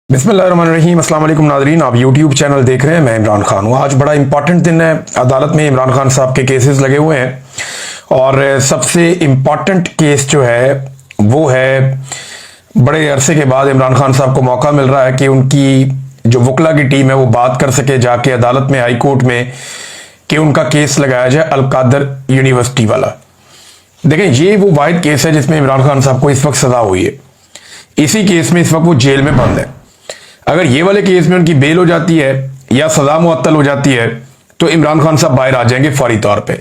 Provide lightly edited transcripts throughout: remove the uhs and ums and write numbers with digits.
बिस्मिल्लाहिर्रहमानिर्रहीम। अस्सलाम वालेकुम नाज़रीन, आप यूट्यूब चैनल देख रहे हैं। मैं इमरान खान हूँ। आज बड़ा इंपॉर्टेंट दिन है। अदालत में इमरान खान साहब के केसेस लगे हुए हैं और सबसे इम्पॉर्टेंट केस जो है वो है, बड़े अरसे के बाद इमरान खान साहब को मौका मिल रहा है कि उनकी जो वकला की टीम है वो बात कर सके जाके अदालत में, हाई कोर्ट में, कि उनका केस लगाया जाए अल-कादर यूनिवर्सिटी वाला। देखें, ये वो वाहिद केस है जिसमें इमरान खान साहब को इस वक्त सजा हुई है। इसी केस में इस वक्त वो जेल में बंद है। अगर ये वाले केस में उनकी बेल हो जाती है या सजा मुअत्तल हो जाती है तो इमरान खान साहब बाहर आ जाएंगे फौरी तौर पे।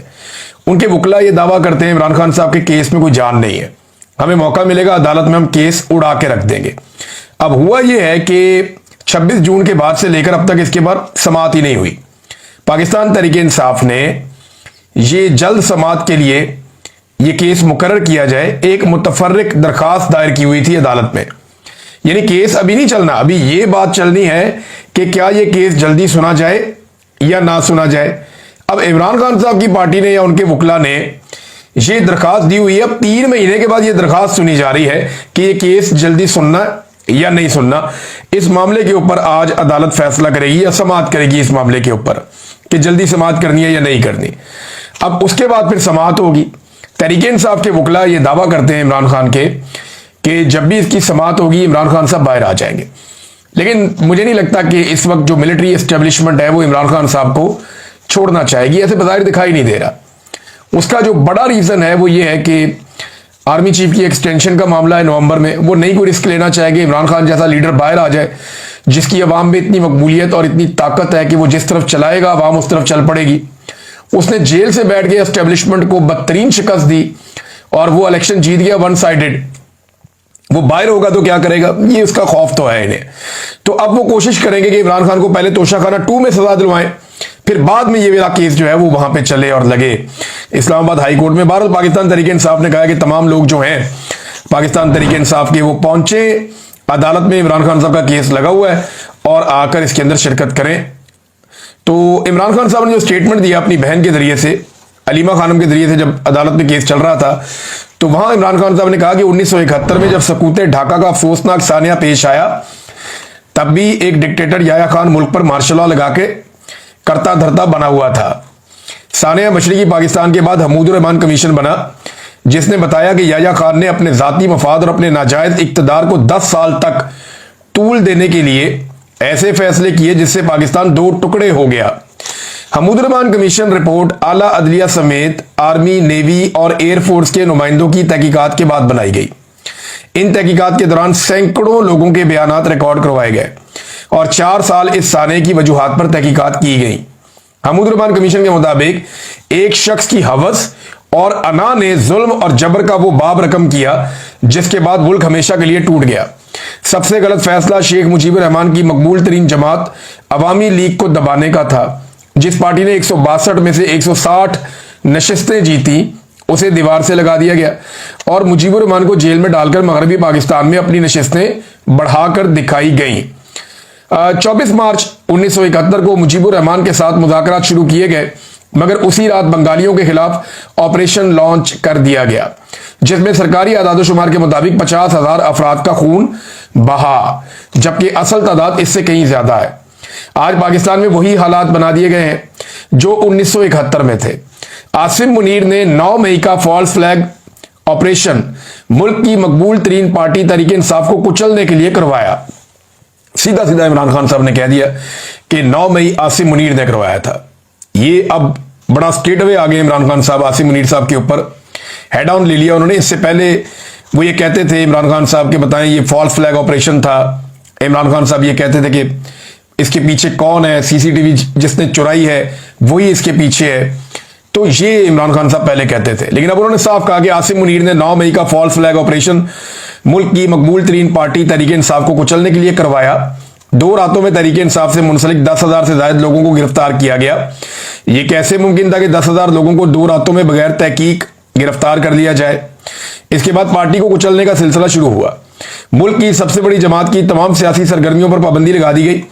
उनके वकला ये दावा करते हैं इमरान खान साहब के केस में कोई जान नहीं है, हमें मौका मिलेगा अदालत में, हम केस उड़ा के रख देंगे। अब हुआ ये है कि 26 जून के बाद से लेकर अब तक इसके बाद समाअत ही नहीं हुई। पाकिस्तान तहरीक-ए-इंसाफ ने ये जल्द समाअत के लिए ये केस मुकर्रर किया जाए, एक मुतफर्रिक दरखास्त दायर की हुई थी अदालत में। यानी केस अभी नहीं चलना, अभी ये बात चलनी है कि क्या ये केस जल्दी सुना जाए या ना सुना जाए। अब इमरान खान साहब की पार्टी ने या उनके वकला ने ये दरखास्त दी हुई है। अब 3 महीने के बाद ये दरखास्त सुनी जा रही है कि ये केस जल्दी सुनना या नहीं सुनना। इस मामले के ऊपर आज अदालत फैसला करेगी या समाअत करेगी इस मामले के ऊपर कि जल्दी समाअत करनी है या नहीं करनी। अब उसके बाद फिर समाअत होगी। तहरीक-ए-इंसाफ के वकला ये दावा करते हैं इमरान खान के कि जब भी इसकी समाअत होगी इमरान खान साहब बाहर आ जाएंगे। लेकिन मुझे नहीं लगता कि इस वक्त जो मिलिट्री एस्टेब्लिशमेंट है वो इमरान खान साहब को छोड़ना चाहेगी, ऐसे बज़ाहिर दिखाई नहीं दे रहा। उसका जो बड़ा रीजन है वो ये है कि आर्मी चीफ की एक्सटेंशन का मामला है नवंबर में, वो नहीं कोई रिस्क लेना चाहेंगे। इमरान खान जैसा लीडर बाहर आ जाए जिसकी अवाम में इतनी मकबूलियत और इतनी ताकत है कि वो जिस तरफ चलाएगा अवाम उस तरफ चल पड़ेगी। उसने जेल से बैठ के एस्टेब्लिशमेंट को बदतरीन शिकस्त दी और वो इलेक्शन जीत गया वन साइडेड। वो बाहर होगा तो क्या करेगा, ये उसका खौफ तो है इन्हें। तो अब वो कोशिश करेंगे कि इमरान खान को पहले तोशाखाना 2 में सजा दिलवाएं, फिर बाद में ये वाला केस जो है वो वहां पे चले और लगे इस्लामाबाद हाई कोर्ट में। बहरहाल पाकिस्तान तहरीक-ए-इंसाफ ने कहा कि तमाम लोग जो हैं पाकिस्तान तहरीक-ए-इंसाफ के वो पहुंचे अदालत में, इमरान खान साहब का केस लगा हुआ है और आकर इसके अंदर शिरकत करें। तो इमरान खान साहब ने जो स्टेटमेंट दिया अपनी बहन के जरिए से, अलीमा खानम के जरिए से, जब अदालत में केस चल रहा था तो वहां इमरान खान साहब ने कहा कि 1971 में जब सकूत ढाका का अफसोसनाक सानिया पेश आया तब भी एक डिक्टेटर याया खान मुल्क पर मार्शल लॉ लगा के करता धरता बना हुआ था। सानिया मशरिकी पाकिस्तान के बाद हमूदुर रहमान कमीशन बना जिसने बताया कि याया खान ने अपने जाती मफाद और अपने नाजायज इक्तदार को 10 साल तक तूल देने के लिए ऐसे फैसले किए जिससे पाकिस्तान 2 टुकड़े हो गया। हमूदुर रहमान कमीशन रिपोर्ट आला अदलिया समेत आर्मी, नेवी और एयरफोर्स के नुमाइंदों की तहकीकात के बाद बनाई गई। इन तहकीकात के दौरान सैकड़ों लोगों के बयानात रिकॉर्ड करवाए गए और 4 साल इस साने की वजूहात पर तहकीकात की गई। हमूदुर रहमान कमीशन के मुताबिक एक शख्स की हवस और अना ने जुल्म और जबर का वो बाब रकम किया जिसके बाद मुल्क हमेशा के लिए टूट गया। सबसे गलत फैसला शेख मुजीबुर रहमान की मकबूल तरीन जमात अवामी लीग को दबाने का था। जिस पार्टी ने 162 में से 160 नशिस्तें जीती उसे दीवार से लगा दिया गया और मुजीबुर रहमान को जेल में डालकर मगरबी पाकिस्तान में अपनी नशिस्तें बढ़ाकर दिखाई गईं। 24 मार्च 1971 को मुजीबुर रहमान के साथ मुज़ाकरात शुरू किए गए मगर उसी रात बंगालियों के खिलाफ ऑपरेशन लॉन्च कर दिया गया जिसमें सरकारी आदादोशुमार के मुताबिक 50,000 अफराद का खून बहा, जबकि असल तादाद इससे कहीं ज्यादा है। आज पाकिस्तान में वही हालात बना दिए गए हैं जो 1971 में थे। आसिम मुनीर ने 9 मई का फॉल्स फ्लैग ऑपरेशन मुल्क की मकबूल तरीन पार्टी तहरीक-ए-इंसाफ को कुचलने के लिए करवाया। सीधा सीधा इमरान खान साहब ने कह दिया कि 9 मई आसिम मुनीर ने करवाया था। ये अब बड़ा स्ट्रेट अवे आ गए इमरान खान साहब आसिम मुनीर साहब के ऊपर, हेड ऑन ले लिया उन्होंने। इससे पहले वो ये कहते थे इमरान खान साहब के, बताएं ये फॉल्स फ्लैग ऑपरेशन था। इमरान खान साहब ये कहते थे कि इसके पीछे कौन है, सीसीटीवी जिसने चुराई है वही इसके पीछे है। तो ये इमरान खान साहब पहले कहते थे, लेकिन अब उन्होंने साफ कहा कि आसिम मुनीर ने 9 मई का फॉल्स फ्लैग ऑपरेशन मुल्क की मकबूल तरीन पार्टी तहरीक-ए-इंसाफ को कुचलने के लिए करवाया। 2 रातों में तहरीक-ए-इंसाफ से मुंसलिक 10,000 से ज्यादा लोगों को गिरफ्तार किया गया। यह कैसे मुमकिन था कि 10,000 लोगों को 2 रातों में बगैर तहकीक गिरफ्तार कर लिया जाए। इसके बाद पार्टी को कुचलने का सिलसिला शुरू हुआ। मुल्क की सबसे बड़ी जमात की तमाम सियासी सरगर्मियों पर पाबंदी लगा दी गई।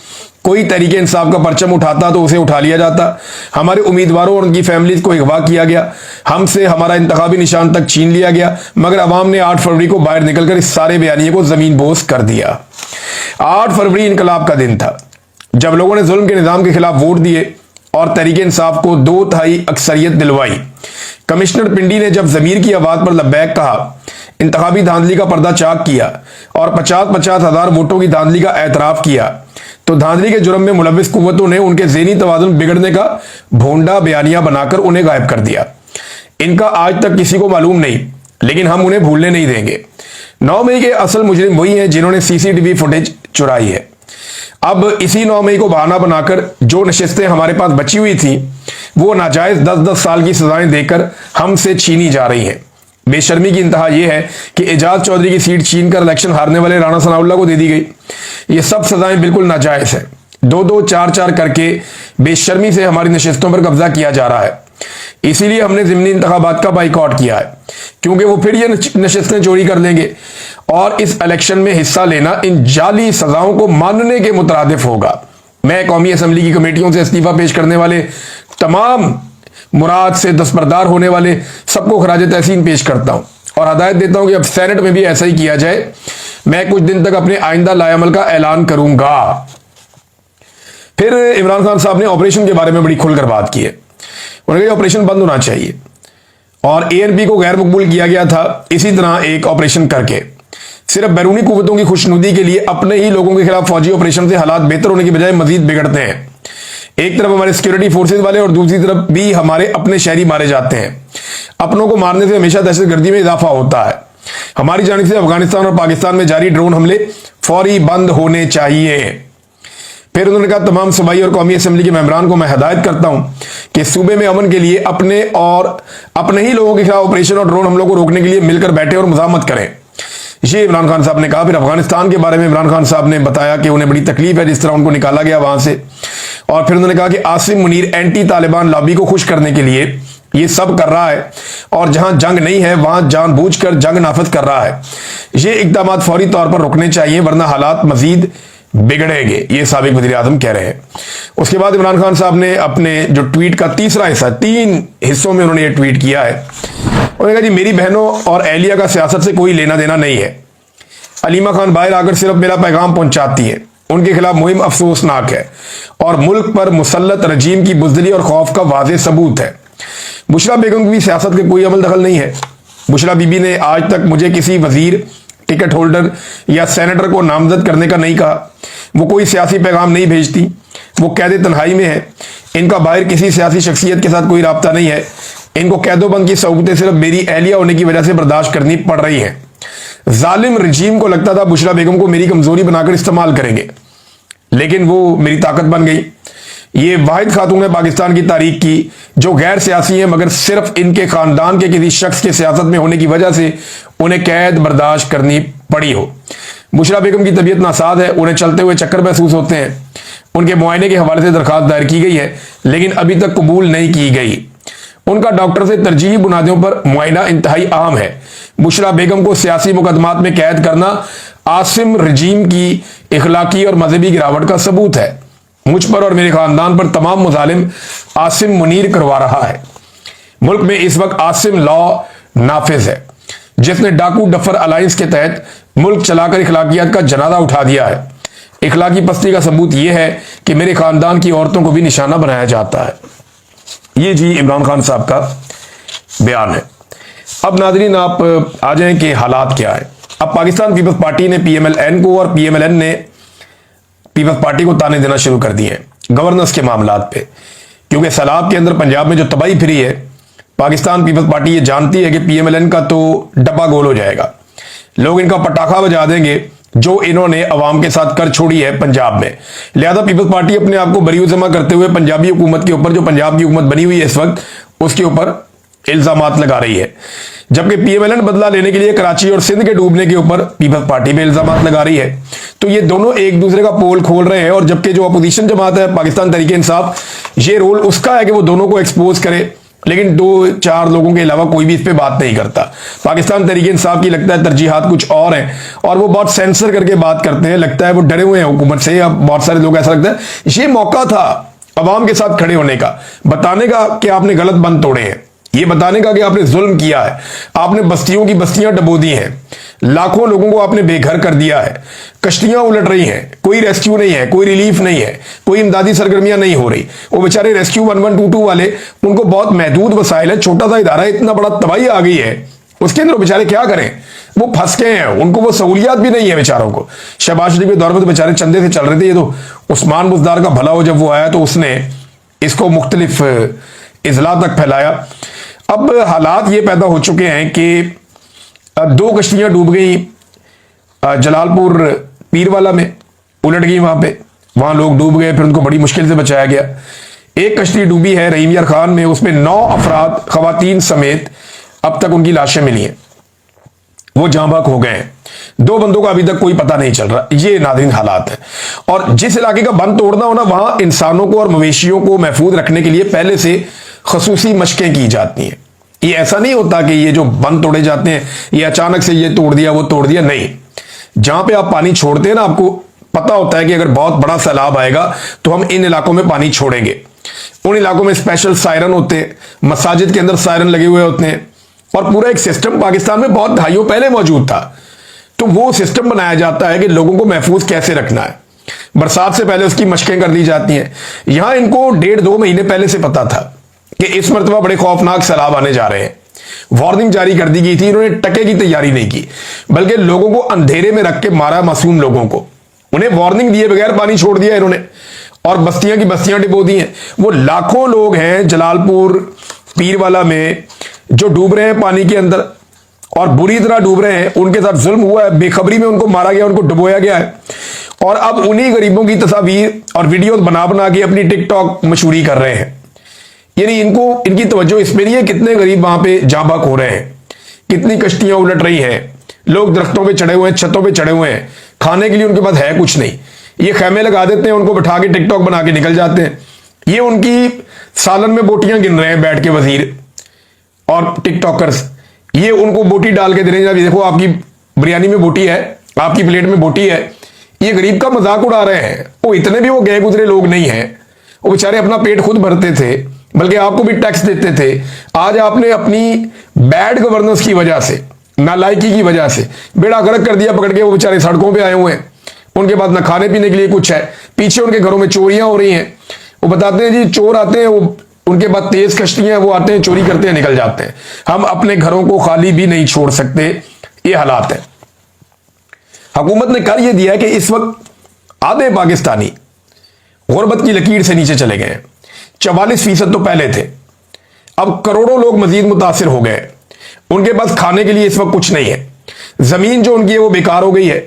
कोई तरीके इंसाफ का परचम उठाता तो उसे उठा लिया जाता। हमारे उम्मीदवारों और उनकी फैमिलीज को अगवा किया गया, हमसे हमारा इंतखाबी निशान तक छीन लिया गया, मगर अवाम ने 8 फरवरी को बाहर निकलकर इस सारे बयानिए को जमीन बोस कर दिया। 8 फरवरी इनकलाब का दिन था, जब लोगों ने जुल्म के निजाम के खिलाफ वोट दिए और तहरीक इंसाफ को 2/3 अक्सरियत दिलवाई। कमिश्नर पिंडी ने जब जमीर की आवाज पर लब्बैक कहा, इंतखाबी धांधली का पर्दा चाक किया और 50-50 हजार वोटों की धांधली का एतराफ किया, तो धांधली के जुर्म में मुलविस कुव्वतों ने उनके ज़हनी तवाज़ुन बिगड़ने का भोंडा बयानिया बनाकर उन्हें गायब कर दिया। इनका आज तक किसी को मालूम नहीं, लेकिन हम उन्हें भूलने नहीं देंगे। 9 मई के असल मुजरिम वही हैं जिन्होंने सीसीटीवी फुटेज चुराई है। अब इसी 9 मई को बहाना बनाकर जो नशिस्तें हमारे पास बची हुई थी, वो नाजायज 10-10 साल की सजाएं देकर हमसे छीनी जा रही हैं। बेशर्मी की इंतहा यह है कि एजाज चौधरी की सीट छीन कर इलेक्शन हारने वाले राणा सनाउल्लाह को दे दी गई। ये सब सजाएं बिल्कुल नाजायज है। 2-2, 4-4 करके बेशर्मी से हमारी नशिस्तों पर कब्जा किया जा रहा है। इसीलिए हमने ज़िमनी इंतखाबात का बाइकआउट किया है, क्योंकि वो फिर ये नशिस्तें चोरी कर लेंगे और इस इलेक्शन में हिस्सा लेना इन जाली सजाओं को मानने के मुतरादिफ होगा। मैं कौमी असम्बली की कमेटियों से इस्तीफा पेश करने वाले तमाम मुराद से दस्तबरदार होने वाले सबको खराज तहसीन पेश करता हूं और हदायत देता हूं कि अब सेनेट में भी ऐसा ही किया जाए। मैं कुछ दिन तक अपने आइंदा लायामल का ऐलान करूंगा। फिर इमरान खान साहब ने ऑपरेशन के बारे में बड़ी खुलकर बात की है। उन्होंने कहा ऑपरेशन बंद होना चाहिए और एएनपी को गैर मकबूल किया गया था इसी तरह एक ऑपरेशन करके सिर्फ बैरूनी कुव्वतों की खुशनुदी के लिए अपने ही लोगों के खिलाफ फौजी ऑपरेशन से हालात बेहतर होने की बजाय मजीद बिगड़ते हैं। एक तरफ हमारे सिक्योरिटी फोर्सेज वाले और दूसरी तरफ भी हमारे अपने शहरी मारे जाते हैं। अपनों को मारने से हमेशा दहशतगर्दी में इजाफा होता है। हमारी जानिब से अफगानिस्तान और पाकिस्तान में जारी ड्रोन हमले फौरी बंद होने चाहिए। फिर उन्होंने कहा तमाम सूबाई और कौमी असम्बली के मेंबरान को मैं हदायत करता हूं कि सूबे में अमन के लिए अपने और अपने ही लोगों के खिलाफ ऑपरेशन और ड्रोन हमलों को रोकने के लिए मिलकर बैठे और मुजामत करें। ये इमरान खान साहब ने कहा। फिर अफगानिस्तान के बारे में इमरान खान साहब ने बताया कि उन्हें बड़ी तकलीफ है जिस तरह उनको निकाला गया वहां से, और फिर उन्होंने कहा कि आसिम मुनीर एंटी तालिबान लॉबी को खुश करने के लिए ये सब कर रहा है और जहां जंग नहीं है वहां जानबूझकर जंग नाफिज कर रहा है। ये इकदाम फौरी तौर पर रुकने चाहिए वरना हालात मजीद बिगड़ेंगे, ये साबिक वज़ीर आज़म कह रहे हैं। उसके बाद इमरान खान साहब ने अपने जो ट्वीट का तीसरा हिस्सा, 3 हिस्सों में उन्होंने ये ट्वीट किया है। उन्होंने कहा जी मेरी बहनों और एहलिया का सियासत से कोई लेना देना नहीं है। अलीमा खान बाहर आकर सिर्फ मेरा पैगाम पहुंचाती है। उनके खिलाफ मुहिम अफसोसनाक है और मुल्क पर मुसल्लत रजीम की बुज़दिली और खौफ का वाज़ेह सबूत है। बुशरा बेगम की भी सियासत के कोई अमल दखल नहीं है। बुशरा बीबी ने आज तक मुझे किसी वजीर, टिकट होल्डर या सेनेटर को नामजद करने का नहीं कहा। वो कोई सियासी पैगाम नहीं भेजती। वो कैद तन्हाई में है। इनका बाहर किसी सियासी शख्सियत के साथ कोई राब्ता नहीं है। इनको कैदोबंद की सऊबतें सिर्फ मेरी एहलिया होने की वजह से बर्दाश्त करनी पड़ रही हैं। जालिम रजीम को लगता था बुशरा बेगम को मेरी कमजोरी बनाकर इस्तेमाल करेंगे, लेकिन वो मेरी ताकत बन गई। ये वाहिद खातून है पाकिस्तान की तारीख की जो गैर सियासी है, मगर सिर्फ इनके खानदान के किसी शख्स के सियासत में होने की वजह से उन्हें कैद बर्दाश्त करनी पड़ी हो। बुशरा बेगम की तबीयत नासाज है, उन्हें चलते हुए चक्कर महसूस होते हैं। उनके मुआयने के हवाले से दरखास्त दायर की गई है, लेकिन अभी तक कबूल नहीं की गई। उनका डॉक्टर से तरजीही बुनियादों पर मुआयना इंतहाई अहम है। बुशरा बेगम को सियासी मुकदमात में कैद करना आसिम रजीम की इखलाकी और मजहबी गिरावट का सबूत है। मुझ पर और मेरे खानदान पर तमाम मुजालिम आसिम मुनीर करवा रहा है। मुल्क में इस वक्त आसिम लॉ नाफिज है, जिसने डाकू डफर अलायंस के तहत मुल्क चलाकर इखलाकियात का जनाजा उठा दिया है। इखलाकी पस्ती का सबूत यह है कि मेरे खानदान की औरतों को भी निशाना बनाया जाता है। ये जी इमरान खान साहब का बयान है। अब नाजरीन आप आ जाएं कि हालात क्या है। अब पाकिस्तान पीपल्स पार्टी ने पीएमएलएन को और पीएमएलएन ने पीपल्स पार्टी को ताने देना शुरू कर दिए गवर्नेंस के मामलात पे, क्योंकि सैलाब के अंदर पंजाब में जो तबाही फिरी है, पाकिस्तान पीपल्स पार्टी ये जानती है कि पीएमएलएन का तो डब्बा गोल हो जाएगा। लोग इनका पटाखा बजा देंगे जो इन्होंने अवाम के साथ कर छोड़ी है पंजाब में। लिहाजा पीपल्स पार्टी अपने आप को बरी जमा करते हुए पंजाबी हुकूमत के ऊपर, जो पंजाब की हुकूमत बनी हुई है इस वक्त, उसके ऊपर इल्जामात लगा रही है। जबकि पीएमएलएन बदला लेने के लिए कराची और सिंध के डूबने के ऊपर पीपल्स पार्टी पे इल्जामात लगा रही है। तो ये दोनों एक दूसरे का पोल खोल रहे हैं, और जबकि जो अपोजिशन जमात है पाकिस्तान तहरीक इंसाफ, ये रोल उसका है कि वो दोनों को एक्सपोज करे लेकिन 2-4 लोगों के अलावा कोई भी इस पे बात नहीं करता। पाकिस्तान तहरीक इंसाफ की लगता है तरजीहात कुछ और हैं और वो बहुत सेंसर करके बात करते हैं, लगता है वो डरे हुए हैं हुकूमत से। अब बहुत सारे लोग ऐसा लगता है ये मौका था अवाम के साथ खड़े होने का, बताने का कि आपने गलत बंद तोड़े हैं, ये बताने का कि आपने जुल्म किया है, आपने बस्तियों की बस्तियां डबो दी हैं, लाखों लोगों को आपने बेघर कर दिया है, कश्तियां उलट रही हैं, कोई रेस्क्यू नहीं है, कोई रिलीफ नहीं है, कोई इमदादी सरगर्मियां नहीं हो रही। वो बेचारे रेस्क्यू 1122 वाले, उनको बहुत महदूद वसाइल है, छोटा सा इदारा, इतना बड़ा तबाही आ गई है उसके अंदर, बेचारे क्या करें, वो फंस गए हैं, उनको वो सहूलियात भी नहीं है बेचारों को। शहबाज शरीफ के दौर में तो बेचारे चंदे से चल रहे थे। ये तो उस्मान बुजदार का भला हो, जब वो आया तो उसने इसको मुख्तलिफ इजला तक फैलाया। अब हालात ये पैदा हो चुके हैं कि 2 कश्तियां डूब गई जलालपुर पीरवाला में, उलट गई वहां लोग डूब गए, फिर उनको बड़ी मुश्किल से बचाया गया। एक कश्ती डूबी है रहीम यार खान में, उसमें 9 अफराद खवातीन समेत अब तक उनकी लाशें मिली हैं, वो जाँ बहक हो गए हैं। 2 बंदों का अभी तक कोई पता नहीं चल रहा। ये नाज़रीन हालात है। और जिस इलाके का बंद तोड़ना हो ना, वहां इंसानों को और मवेशियों को महफूज रखने के लिए पहले से खसूसी मशकें की जाती हैं। ये ऐसा नहीं होता कि ये जो बंद तोड़े जाते हैं ये अचानक से ये तोड़ दिया वो तोड़ दिया, नहीं। जहां पे आप पानी छोड़ते हैं ना, आपको पता होता है कि अगर बहुत बड़ा सैलाब आएगा तो हम इन इलाकों में पानी छोड़ेंगे। उन इलाकों में स्पेशल सायरन होते हैं, मसाजिद के अंदर सायरन लगे हुए होते हैं, और पूरा एक सिस्टम पाकिस्तान में बहुत दहाइयों पहले मौजूद था। तो वो सिस्टम बनाया जाता है कि लोगों को महफूज कैसे रखना है। बरसात से पहले उसकी मशकें कर दी जाती हैं। यहां इनको 1.5-2 महीने पहले से पता था कि इस मरतबा बड़े खौफनाक सैलाब आने जा रहे हैं। वार्निंग जारी कर दी गई थी, इन्होंने टके की तैयारी नहीं की, बल्कि लोगों को अंधेरे में रख के मारा, मासूम लोगों को। उन्हें वार्निंग दिए बगैर पानी छोड़ दिया इन्होंने, और बस्तियां की बस्तियां डिबो दी हैं। वो लाखों लोग हैं जलालपुर पीरवाला में जो डूब रहे हैं पानी के अंदर, और बुरी तरह डूब रहे हैं। उनके साथ जुल्म हुआ है, बेखबरी में उनको मारा गया, उनको डुबोया गया है। और अब उन्हीं गरीबों की तस्वीर और वीडियो बना बना के अपनी टिकटॉक मशहूरी कर रहे हैं। यानी इनकी तवज्जो इसमें नहीं है कितने गरीब वहां पे जाँ बहक हो रहे हैं, कितनी कश्तियां उलट रही हैं, लोग दरख्तों पे चढ़े हुए हैं, छतों पे चढ़े हुए हैं, खाने के लिए उनके पास है कुछ नहीं। ये खैमे लगा देते हैं, उनको बैठा के टिकटॉक बना के निकल जाते हैं। ये उनकी सालन में बोटियां गिन रहे हैं बैठ के वजीर और टिकटॉकर्स। ये उनको बोटी डाल के दे रहे हैं, देखो आपकी बिरयानी में बोटी है, आपकी प्लेट में बोटी है। ये गरीब का मजाक उड़ा रहे हैं। वो इतने भी वो गए गुजरे लोग नहीं हैं, वो बेचारे अपना पेट खुद भरते थे, बल्कि आपको भी टैक्स देते थे। आज आपने अपनी बैड गवर्नेंस की वजह से, नालायकी की वजह से बेड़ा गर्क कर दिया पकड़ के। वो बेचारे सड़कों पे आए हुए हैं, उनके पास ना खाने पीने के लिए कुछ है, पीछे उनके घरों में चोरियां हो रही हैं। वो बताते हैं जी चोर आते हैं, वो उनके पास तेज कश्तियां, वो आते हैं चोरी करते हैं निकल जाते हैं। हम अपने घरों को खाली भी नहीं छोड़ सकते, ये हालात है। हुकूमत ने कर यह दिया है कि इस वक्त आधे पाकिस्तानी गुर्बत की लकीर से नीचे चले गए हैं। 44% तो पहले थे, अब करोड़ों लोग मजीद मुतासिर हो गए। उनके पास खाने के लिए इस वक्त कुछ नहीं है, जमीन जो उनकी है वो बेकार हो गई है।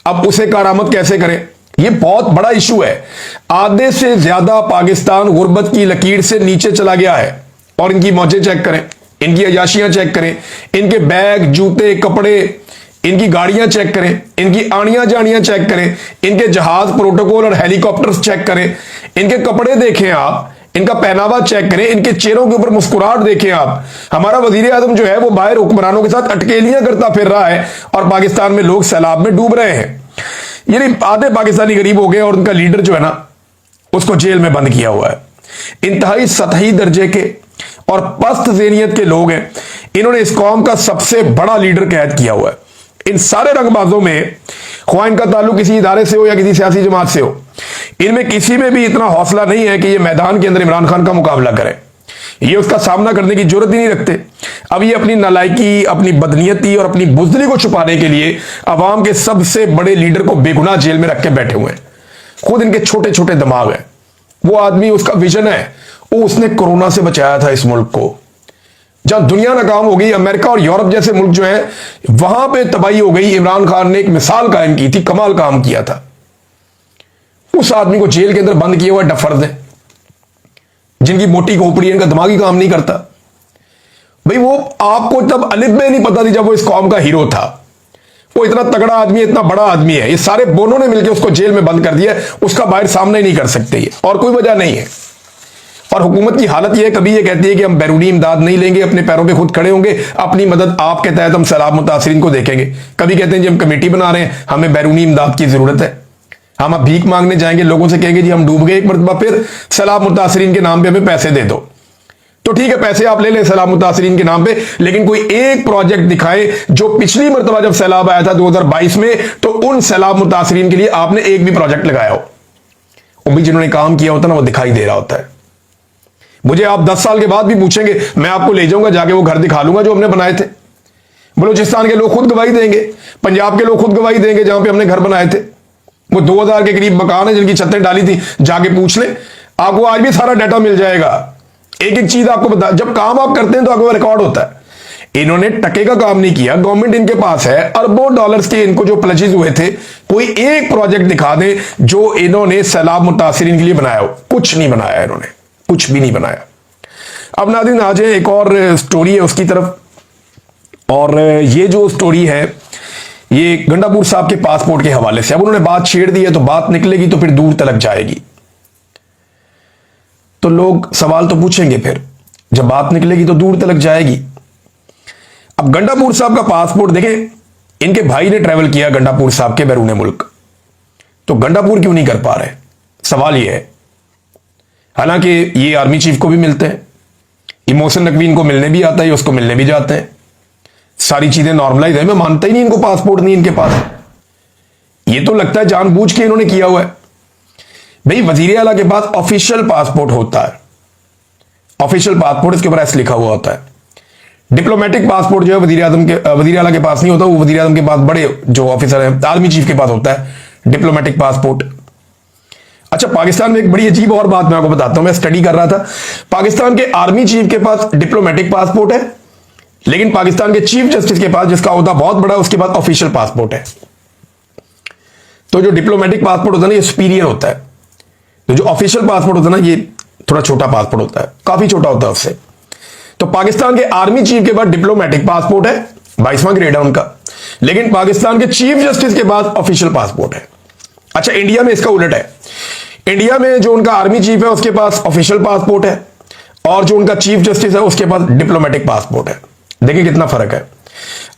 अब उसे कारामद कैसे करें, ये बहुत बड़ा इशू है। आधे से ज्यादा पाकिस्तान गुर्बत की लकीर से नीचे चला गया है। और इनकी मौजें चेक करें, इनकी अयाशियां चेक करें, इनके बैग, जूते, कपड़े, इनकी गाड़ियां चेक करें, इनकी आनियां जानियां चेक करें, इनके जहाज, प्रोटोकॉल और हेलीकॉप्टर्स चेक करें, इनके कपड़े देखें आप, इनका पहनावा चेक करें, इनके चेहरों के ऊपर मुस्कुराहट देखें आप। हमारा वजीर आजम जो है वो बाहर हुक्मरानों के साथ अटकेलियां करता फिर रहा है, और पाकिस्तान में लोग सैलाब में डूब रहे हैं। यानी आधे पाकिस्तानी गरीब हो गए, और उनका लीडर जो है ना उसको जेल में बंद किया हुआ है। इंतहाई सतही दर्जे के और पस्त ज़हनियत के लोग हैं। इन्होंने इस कौम का सबसे बड़ा लीडर कैद किया हुआ है। इन सारे रंगबाजों में, ख्वाह इनका ताल्लुक किसी इदारे से हो या किसी सियासी जमात से हो, इनमें किसी में भी इतना हौसला नहीं है कि ये मैदान के अंदर इमरान खान का मुकाबला करें। ये उसका सामना करने की जरूरत ही नहीं रखते। अब ये अपनी नालायकी, अपनी बदनीयती और अपनी बुज़दिली को छुपाने के लिए अवाम के सबसे बड़े लीडर को बेगुनाह जेल में रख के बैठे हुए हैं। खुद इनके छोटे छोटे दिमाग है। वो आदमी, उसका विजन है, वो उसने कोरोना से बचाया था इस मुल्क को। जहां दुनिया नाकाम हो गई, अमेरिका और यूरोप जैसे मुल्क जो है वहां पे तबाही हो गई, इमरान खान ने एक मिसाल कायम की थी, कमाल काम किया था। उस आदमी को जेल के अंदर बंद किया हुआ डफर्द है, जिनकी मोटी खोपड़ी, इनका दिमाग ही काम नहीं करता। भाई वो आपको तब अलिफ में नहीं पता थी जब वो इस कौम का हीरो था। वो इतना तगड़ा आदमी है, इतना बड़ा आदमी है, ये सारे बोनों ने मिलकर उसको जेल में बंद कर दिया। उसका बाहर सामना ही नहीं कर सकते ये, और कोई वजह नहीं है। और हुकूमत की हालत यह है, कभी ये कहती है कि हम बैरूनी इमदाद नहीं लेंगे, अपने पैरों पे खुद खड़े होंगे, अपनी मदद आपके तहत हम सैलाब मुतासरीन को देखेंगे। कभी कहते हैं जी हम कमेटी बना रहे हैं, हमें बैरूनी इमदाद की जरूरत है, हम अब भीख मांगने जाएंगे, लोगों से कहेंगे जी हम डूब गए एक मरतबा, फिर सैलाब मुतासरीन के नाम पे हमें पैसे दे दो। तो ठीक है, पैसे आप ले लें सैलाब मुतासरीन के नाम पे, लेकिन कोई एक प्रोजेक्ट दिखाए जो पिछली मरतबा जब सैलाब आया था 2022 में, तो उन सैलाब मुतासरीन के लिए आपने एक भी प्रोजेक्ट लगाया हो। वो भी जिन्होंने काम किया होता ना, वो दिखाई दे रहा होता है। मुझे आप 10 साल के बाद भी पूछेंगे, मैं आपको ले जाऊंगा, जाके वो घर दिखा लूंगा जो हमने बनाए थे। बलूचिस्तान के लोग खुद गवाही देंगे, पंजाब के लोग खुद गवाही देंगे जहां पे हमने घर बनाए थे। वो 2000 के करीब मकान है जिनकी छतें डाली थी, जाके पूछ ले, आपको आज भी सारा डाटा मिल जाएगा। एक एक चीज आपको बता, जब काम आप करते हैं तो आपको रिकॉर्ड होता है। इन्होंने टके का काम नहीं किया, गवर्नमेंट इनके पास है, अरबों डॉलर्स के इनको जो प्लेजेस हुए थे, कोई एक प्रोजेक्ट दिखा दे जो इन्होंने सैलाब मुतासरीन के लिए बनाया हो। कुछ नहीं बनाया इन्होंने, कुछ भी नहीं बनाया। अब नाज़रीन आ जाए, एक और स्टोरी है उसकी तरफ, और ये जो स्टोरी है ये गंडापुर साहब के पासपोर्ट के हवाले से। अब उन्होंने बात छेड़ दी है तो बात निकलेगी तो फिर दूर तलक जाएगी, तो लोग सवाल तो पूछेंगे, फिर जब बात निकलेगी तो दूर तलक जाएगी। अब गंडापुर साहब का पासपोर्ट देखें, इनके भाई ने ट्रेवल किया गंडापुर साहब के बैरून मुल्क, तो गंडापुर क्यों नहीं कर पा रहे, सवाल यह है। हालांकि ये आर्मी चीफ को भी मिलते हैं, इमोशन नकवी इनको मिलने भी आता है, उसको मिलने भी जाते हैं, सारी चीजें नॉर्मलाइज है। मैं मानता ही नहीं इनको पासपोर्ट नहीं इनके पास। ये तो लगता है जानबूझ के इन्होंने किया हुआ है। भाई वजीर आला के पास ऑफिशियल पासपोर्ट होता है, ऑफिशियल पासपोर्ट, इसके ऊपर ऐसे लिखा हुआ होता है। डिप्लोमेटिक पासपोर्ट जो है वजीर आला के पास नहीं होता, वो वजीर आजम के पास बड़े जो ऑफिसर है आर्मी चीफ के पास होता है डिप्लोमेटिक पासपोर्ट। अच्छा, पाकिस्तान में एक बड़ी अजीब और बात मैं आपको बताता हूं, मैं स्टडी कर रहा था। पाकिस्तान के आर्मी चीफ के पास डिप्लोमेटिक पासपोर्ट है, लेकिन पाकिस्तान के चीफ जस्टिस के पास, जिसका ओहदा बहुत बड़ा, उसके पास ऑफिशियल पासपोर्ट है। तो जो डिप्लोमेटिक पासपोर्ट होता है ना, ये सुपीरियर होता है। तो जो ऑफिशियल पासपोर्ट होता है ना, ये थोड़ा छोटा पासपोर्ट होता है, काफी छोटा होता है उससे। तो पाकिस्तान के आर्मी चीफ के पास डिप्लोमेटिक पासपोर्ट है, 22वां ग्रेड है उनका, लेकिन पाकिस्तान के चीफ जस्टिस के पास ऑफिशियल पासपोर्ट है। अच्छा, इंडिया में इसका उलट है। इंडिया में जो उनका आर्मी चीफ है उसके पास ऑफिशियल पासपोर्ट है, और जो उनका चीफ जस्टिस है उसके पास डिप्लोमेटिक पासपोर्ट है। देखिए कितना फर्क है।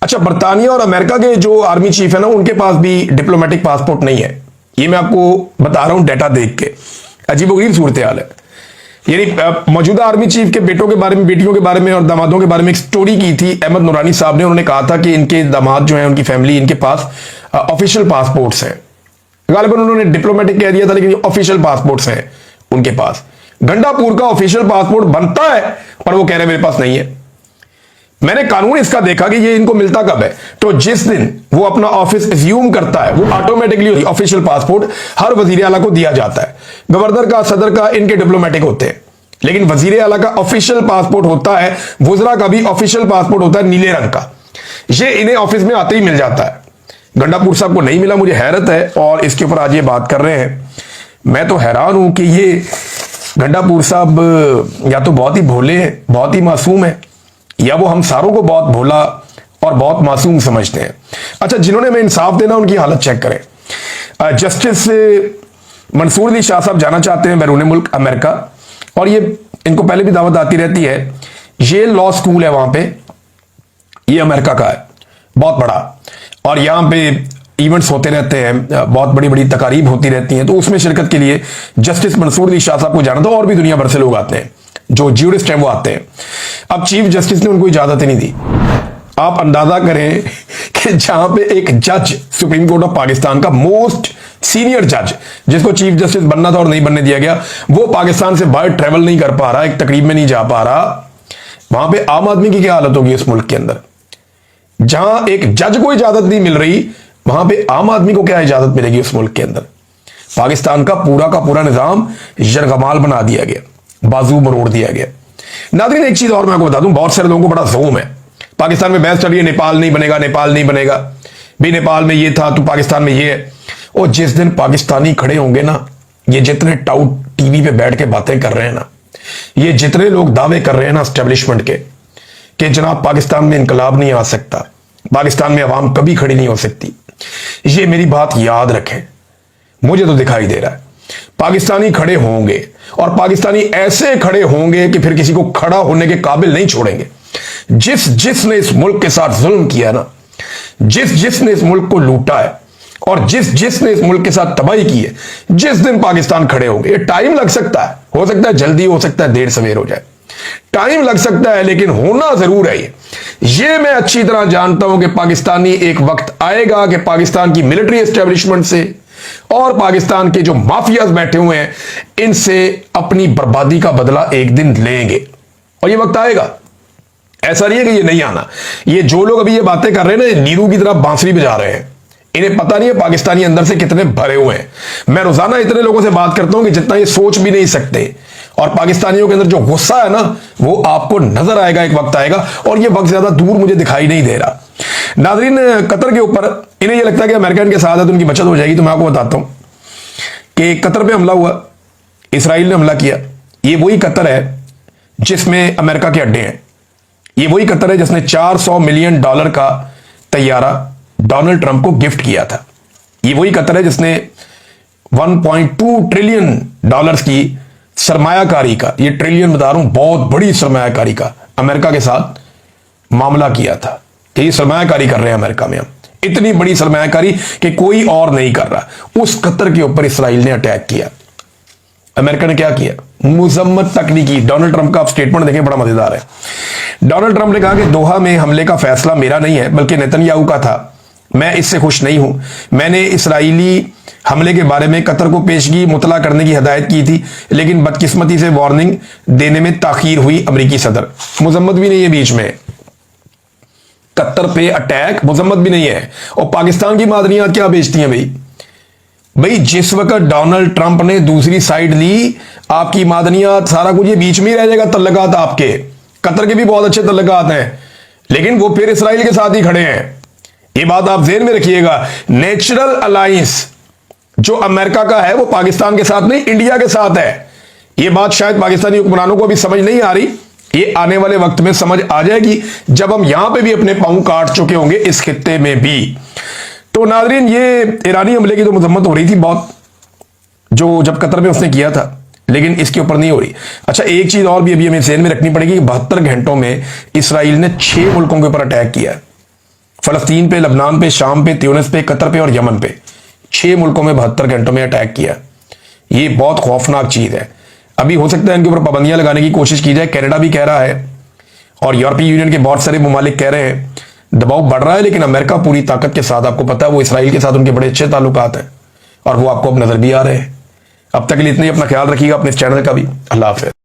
अच्छा, बर्तानिया और अमेरिका के जो आर्मी चीफ है ना, उनके पास भी डिप्लोमेटिक पासपोर्ट नहीं है। ये मैं आपको बता रहा हूं डाटा देख के, अजीबोगरीब सूरत हाल है। यानी मौजूदा आर्मी चीफ के बेटों के बारे में, बेटियों के बारे में और दामादों के बारे में एक स्टोरी की थी अहमद नूरानी साहब ने। उन्होंने कहा था कि इनके दामाद जो है, उनकी फैमिली, इनके पास ऑफिशियल पासपोर्ट्स हैं। गालिबन उन्होंने डिप्लोमेटिक कह दिया था, लेकिन ऑफिशियल पासपोर्ट्स हैं उनके पास। गंडापुर का ऑफिशियल पासपोर्ट बनता है, पर वो कह रहे मेरे पास नहीं है। मैंने कानून इसका देखा कि ये इनको मिलता कब है, तो जिस दिन वो अपना ऑफिस एज्यूम करता है, वो ऑटोमेटिकली ऑफिशियल पासपोर्ट हर वजीर आला को दिया जाता है। गवर्नर का, सदर का, इनके डिप्लोमेटिक होते हैं, लेकिन वजीर आला का ऑफिशियल पासपोर्ट होता है, वुजरा का भी ऑफिशियल पासपोर्ट होता है नीले रंग का। ये इन्हें ऑफिस में आते ही मिल जाता है। गंडापुर साहब को नहीं मिला, मुझे हैरत है, और इसके ऊपर आज ये बात कर रहे हैं। मैं तो हैरान हूं कि ये गंडापुर साहब या तो बहुत ही भोले हैं, बहुत ही मासूम है, या वो हम सारों को बहुत भोला और बहुत मासूम समझते हैं। अच्छा, जिन्होंने हमें इंसाफ देना, उनकी हालत चेक करें। जस्टिस मंसूर अली शाह साहब जाना चाहते हैं बैरून मुल्क अमेरिका, और ये इनको पहले भी दावत आती रहती है। ये लॉ स्कूल है वहां पे, ये अमेरिका का है, बहुत बड़ा, और यहां पे इवेंट्स होते रहते हैं, बहुत बड़ी बड़ी तकारीब होती रहती हैं। तो उसमें शिरकत के लिए जस्टिस मंसूर अली शाह साहब को जाना था, और भी दुनिया भर से लोग आते हैं, जो ज्यूरिस्ट हैं वो आते हैं। अब चीफ जस्टिस ने उनको इजाजत ही नहीं दी। आप अंदाजा करें कि जहां पे एक जज, सुप्रीम कोर्ट ऑफ पाकिस्तान का मोस्ट सीनियर जज, जिसको चीफ जस्टिस बनना था और नहीं बनने दिया गया, वो पाकिस्तान से बाहर ट्रेवल नहीं कर पा रहा, एक तकरीब में नहीं जा पा रहा, वहां पे आम आदमी की क्या हालत होगी इस मुल्क के अंदर। जहां एक जज को इजाजत नहीं मिल रही, वहां पे आम आदमी को क्या इजाजत मिलेगी उस मुल्क के अंदर। पाकिस्तान का पूरा निजाम यरगमाल बना दिया गया, बाजू मरोड़ दिया गया। नाज़रीन, एक चीज और मैं आपको बता दूं, बहुत सारे लोगों को बड़ा जोम है, पाकिस्तान में बहस चल रही है, नेपाल नहीं बनेगा, नेपाल नहीं बनेगा, भी नेपाल में ये था तो पाकिस्तान में ये है। और जिस दिन पाकिस्तानी खड़े होंगे ना, ये जितने टाउट टीवी पे बैठ के बातें कर रहे हैं ना, ये जितने लोग दावे कर रहे हैं ना एस्टेब्लिशमेंट के, कि जनाब पाकिस्तान में इनकलाब नहीं आ सकता, पाकिस्तान में अवाम कभी खड़ी नहीं हो सकती, ये मेरी बात याद रखें। मुझे तो दिखाई दे रहा है पाकिस्तानी खड़े होंगे, और पाकिस्तानी ऐसे खड़े होंगे कि फिर किसी को खड़ा होने के काबिल नहीं छोड़ेंगे। जिसने इस मुल्क के साथ जुल्म किया ना, जिसने इस मुल्क को लूटा है और जिसने इस मुल्क के साथ तबाही की है, जिस दिन पाकिस्तान खड़े होंगे। ये टाइम लग सकता है, हो सकता है जल्दी, हो सकता है देर सवेर हो जाए, टाइम लग सकता है, लेकिन होना जरूर है। ये मैं अच्छी तरह जानता हूं कि पाकिस्तानी एक वक्त आएगा कि पाकिस्तान की मिलिट्री एस्टेब्लिशमेंट से और पाकिस्तान के जो माफियाज बैठे हुए हैं इनसे अपनी बर्बादी का बदला एक दिन लेंगे, और ये वक्त आएगा। ऐसा नहीं है कि ये नहीं आना। ये जो लोग अभी ये बातें कर रहे हैं ना, नीरू की तरह बांसुरी बजा रहे हैं, इन्हें पता नहीं है पाकिस्तानी अंदर से कितने भरे हुए हैं। मैं रोजाना इतने लोगों से बात करता हूं कि जितना ये सोच भी नहीं सकते, और पाकिस्तानियों के अंदर जो गुस्सा है ना, वो आपको नजर आएगा, एक वक्त आएगा, और ये वक्त ज्यादा दूर मुझे दिखाई नहीं दे रहा। नाजरीन, कतर के ऊपर इन्हें ये लगता है कि अमेरिका इनके साथ है तो उनकी बचत हो जाएगी। तो मैं आपको बताता हूं कि कतर पे हमला हुआ, इसराइल ने हमला किया। ये वही कतर है जिसमें अमेरिका के अड्डे हैं। ये वही कतर है जिसने $400 मिलियन का तैयारा डोनाल्ड ट्रंप को गिफ्ट किया था। ये वही कतर है जिसने $1.2 ट्रिलियन की सरमायाकारी का, ये ट्रिलियन बता रहा हूं, बहुत बड़ी सरमायाकारी का अमेरिका के साथ मामला किया था कि ये सरमायाकारी कर रहे हैं अमेरिका में हम, इतनी बड़ी सरमायाकारी कि कोई और नहीं कर रहा। उस कतर के ऊपर इसराइल ने अटैक किया। अमेरिका ने क्या किया? मजम्मत तक नहीं की। डोनाल्ड ट्रंप का आप स्टेटमेंट देखें, बड़ा मजेदार है। डोनाल्ड ट्रंप ने कहा कि दोहा में हमले का फैसला मेरा नहीं है बल्कि नेतन्याहू का था। मैं इससे खुश नहीं हूं। मैंने इसराइली हमले के बारे में कतर को पेशगी मुतला करने की हिदायत की थी, लेकिन बदकिस्मती से वार्निंग देने में ताखीर हुई। अमेरिकी सदर मुजम्मत भी नहीं है बीच में, कतर पे अटैक मुजम्मत भी नहीं है। और पाकिस्तान की मादनियात क्या बेचती हैं भाई? जिस वक्त डोनाल्ड ट्रंप ने दूसरी साइड ली, आपकी मादनियात सारा कुछ ये बीच में ही रह जाएगा। तल्लकात आपके कतर के भी बहुत अच्छे तल्लकात हैं, लेकिन वो फिर इसराइल के साथ ही खड़े हैं। ये बात आप ज़हन में रखिएगा। नेचुरल अलायंस जो अमेरिका का है वो पाकिस्तान के साथ नहीं, इंडिया के साथ है। ये बात शायद पाकिस्तानी हुक्मरानों को अभी समझ नहीं आ रही। ये आने वाले वक्त में समझ आ जाएगी जब हम यहां पे भी अपने पांव काट चुके होंगे, इस खित्ते में भी। तो नाजरीन, ये ईरानी हमले की तो मजम्मत हो रही थी बहुत, जो जब कतर में उसने किया था, लेकिन इसके ऊपर नहीं हो रही। अच्छा, एक चीज और भी अभी हमें ज़हन में रखनी पड़ेगी। 72 घंटों में इसराइल ने 6 मुल्कों के ऊपर अटैक किया है। फलस्तीन पे, लबनान पे, शाम पे, त्यूनिस पे, कतर पे और यमन पे। 6 मुल्कों में 72 घंटों में अटैक किया। ये बहुत खौफनाक चीज है। अभी हो सकता है इनके ऊपर पाबंदियां लगाने की कोशिश की जाए। कनाडा भी कह रहा है और यूरोपीय यूनियन के बहुत सारे ममालिक कह रहे हैं। दबाव बढ़ रहा है, लेकिन अमेरिका पूरी ताकत के साथ, आपको पता है वो इसराइल के साथ उनके बड़े अच्छे ताल्लुकात हैं और वो आपको अब नजर भी आ रहे हैं। अब तक के लिए इतने, अपना ख्याल रखिएगा, अपने इस चैनल का भी। अल्लाह हाफिज़।